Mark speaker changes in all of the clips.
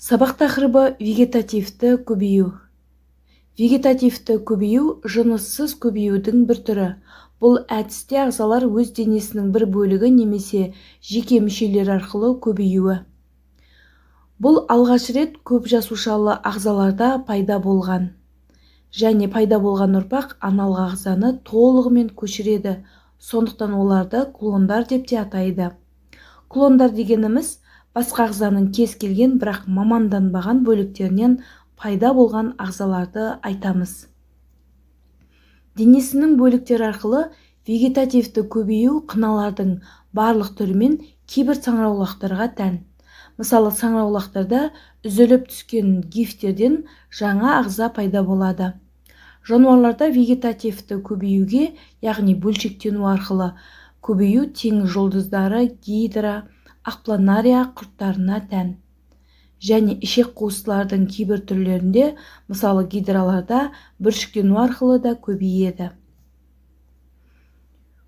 Speaker 1: Сабақ тақырыбы вегетативті көбею. Вегетативті көбею жыныссыз көбеюдің бір түрі. Бұл әдісте ағзалар өз денесінің бір бөлігі немесе жеке мүшелер арқылы көбеюі. Бұл алғаш рет көп жасушалы ағзаларда пайда болған. Және пайда болған ұрпақ аналық ағзаны толығымен көшіреді. Сондықтан оларды клондар деп те атайды. Клондар дегеніміз басқа ағзаның кез келген бірақ маманданбаған бөліктерінен пайда болған ағзаларды айтамыз. Денесінің бөліктері арқылы вегетативті көбею қыналардың барлық түрімен кейбір саңырауқұлақтарға тән. Мысалы, саңырауқұлақтарда үзіліп түскен гифтерден жаңа ағза пайда болады. Жануарларда вегетативті көбеюге, яғни бөлшектену арқылы көбею теңіз жұлдыздары, гидра, ақпланария құрттарына тән. Және ішек қуыстылардың кейбір түрлерінде, мысалы гидраларда, бүршіктену арқылы да көбейеді.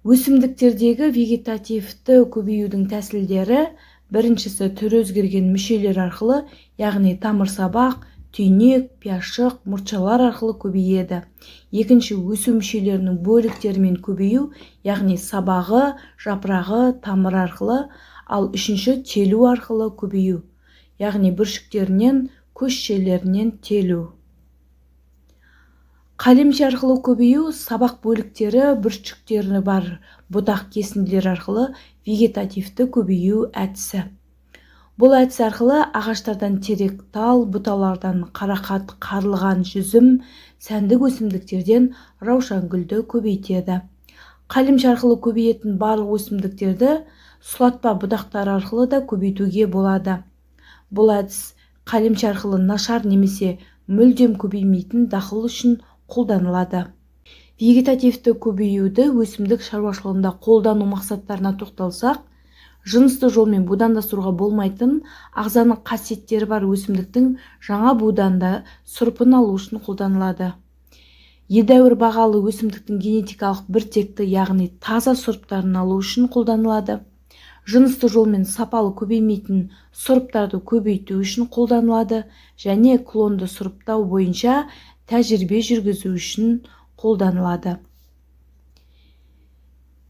Speaker 1: Өсімдіктердегі вегетативті көбеюдің тәсілдері: біріншісі түрі өзгерген мүшелер арқылы, яғни тамырсабақ, түйнек, пиязшық, мұртшалар арқылы көбейеді. Екінші, өсу мүшелерінің бөліктерімен көбею, яғни сабағы, жапырағы, тамыр арқылы. Ал үшінші, телу арқылы көбею, яғни бүршіктерінен, көшшелерінен телу. Қалемше арқылы көбею сабақ бөліктері, бүршіктері бар бұтақ кесінділер арқылы вегетативті көбею әдісі. Бұл әдіс арқылы ағаштардан терек тал, бұталардан қарақат, қарлыған жүзім, сәндік өсімдіктерден раушан гүлді көбейтеді. Қалемше арқылы көбейетін барлық өсімдіктерді сұлатпа бұтақтар арқылы да көбейтуге болады. Бұл әдіс қалемше арқылы нашар немесе мүлдем көбеймейтін дақыл үшін қолданылады. Вегетативті көбеюді өсімдік шаруашылығында қолдану мақсаттарына тоқталсақ, жынысты жолмен будандастыруға болмайтын ағзаның қасиеттері бар өсімдіктің жаңа буданда сұрпын алу үшін қолданылады. Едәуір бағалы өсімдіктің генетикалық біртекті, яғни таза сұрыптарын алу үшін қолданылады. Жынысты жолмен сапалы көбеймейтін сұрыптарды көбейту үшін қолданылады және клонды сұрыптау бойынша тәжірибе жүргізу үшін қолданылады.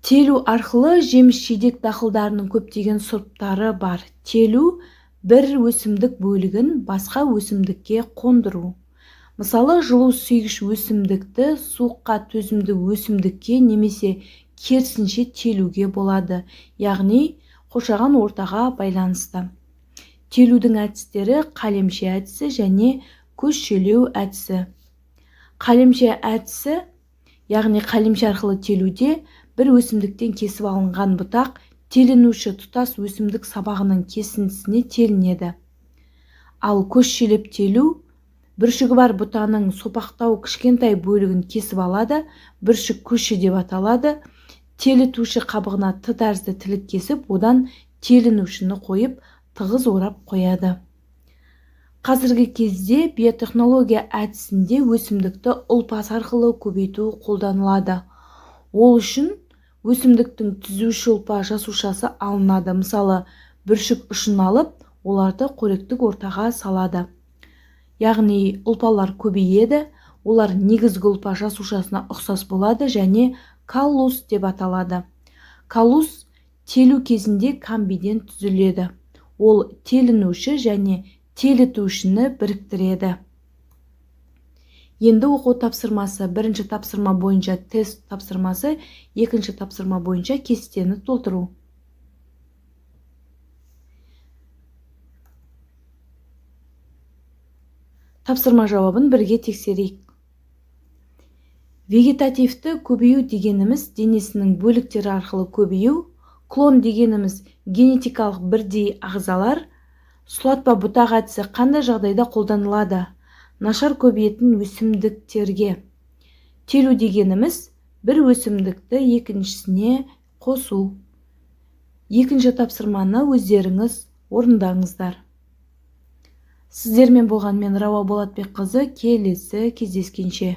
Speaker 1: Телу арқылы жеміс-жидек дақылдарының көптеген сұрыптары бар. Телу бір өсімдік бөлігін басқа өсімдікке қондыру. Мысалы, жылу сүйгіш өсімдікті суыққа төзімді өсімдікке немесе керісінше телуге болады, яғни қоршаған ортаға байланысты. Телудің әдістері қалемше әдісі және көшшелеу әдісі. Қалемше әдісі, яғни қалемше арқылы телуде бір өсімдіктен кесіп алынған бұтақ телінуші тұтас өсімдік сабағының кесіндісіне телінеді. Ал көшшелеп телу бүршігі бар бұтаның сопақтау кішкентай бөлігін кесіп алады, бүршік көші деп аталады. Телітуші қабығына Т тәрізді тілік кесіп, одан телінушіні қойып, тығыз орап қояды. Қазіргі кезде биотехнология әдісінде өсімдікті ұлпас арқылы көбейту қолданылады. Ол үшін өсімдіктің түзуші ұлпа жасушасы алынады. Мысалы, бүршік ұшын алып, оларды қоректік ортаға салады. Яғни ұлпалар көбейеді, олар негізгі ұлпа жасушасына ұқсас болады және каллус деп аталады. Каллус телу кезінде камбиден түзіледі. Ол телінуші және телітушіні біріктіреді. Енді оқу тапсырмасы: бірінші тапсырма бойынша тест тапсырмасы, екінші тапсырма бойынша кестені толтыру. Тапсырма жауабын бірге тексерейік. Вегетативті көбею дегеніміз денесінің бөліктері арқылы көбею, клон дегеніміз генетикалық бірдей ағзалар. Сұлатпа бұтақ әдісі қандай жағдайда қолданылады? Нашар көбейетін өсімдіктерге. Телу дегеніміз бір өсімдікті екіншісіне қосу. Екінші тапсырманы өздеріңіз орындаңыздар. Сіздермен болған мен Рауа Болатбекқызы. Келесі кездескенше.